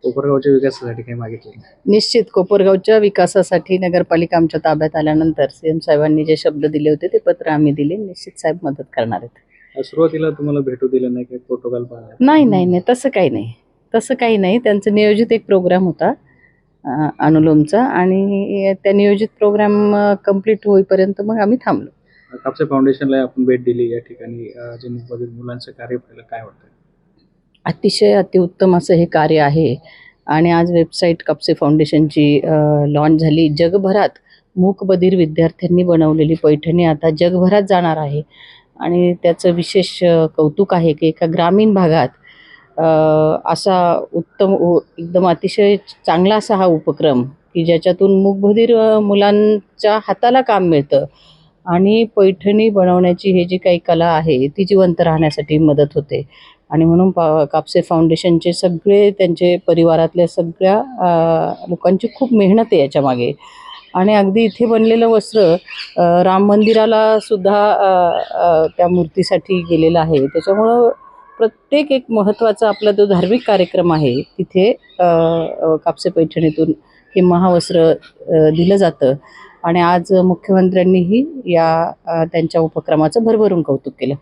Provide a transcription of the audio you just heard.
कोपरगावच्या विकासासाठी काही मागितले? निश्चित कोपरगावच्या विकासासाठी नगरपालिका आमच्या ताब्यात आल्यानंतर सीएम साहेबांनी जे शब्द दिले होते ते पत्र आम्ही दिले. निश्चित साहेब मदत करणार आहेत. सुरुवातीला तुम्हाला भेटू दिलं नाही, काही प्रोटोकॉल पाळला? नाही नाही नाही तसं काही नाही. त्यांचं नियोजित एक प्रोग्राम होता अनुलोमचा, आणि त्या नियोजित प्रोग्राम कंप्लीट होईपर्यंत मग आम्ही थांबलो. कापसे फाउंडेशनला आपण भेट दिली, या ठिकाणी जे मुंबईतील मुलांचं कार्य पाहिलं, काय वाटतं? अतिशय अतिउत्तम असं हे कार्य आहे. आणि आज वेबसाईट कापसे फाउंडेशनची लॉन्च झाली. जगभरात मूकबधीर विद्यार्थ्यांनी बनवलेली पैठणी आता जगभरात जाणार आहे. आणि त्याचं विशेष कौतुक आहे की एका ग्रामीण भागात असा उत्तम एकदम अतिशय चांगला असा हा उपक्रम की ज्याच्यातून मूकबधीर मुलांच्या हाताला काम मिळतं आणि पैठणी बनवण्याची ही जी काही कला आहे ती जिवंत राहण्यासाठी मदत होते. आणि म्हणून कापसे फाउंडेशनचे सगळे त्यांचे परिवारातल्या सगळ्या लोकांची खूप मेहनत आहे याच्यामागे. आणि अगदी इथे बनलेलं वस्त्र राम मंदिराला सुद्धा त्या मूर्तीसाठी गेलेलं आहे. त्याच्यामुळं प्रत्येक एक महत्त्वाचा आपला जो धार्मिक कार्यक्रम आहे तिथे कापसे पैठणीतून हे महावस्त्र दिलं जातं. आणि आज मुख्यमंत्र्यांनीही या त्यांच्या उपक्रमाचं भरभरून कौतुक केलं.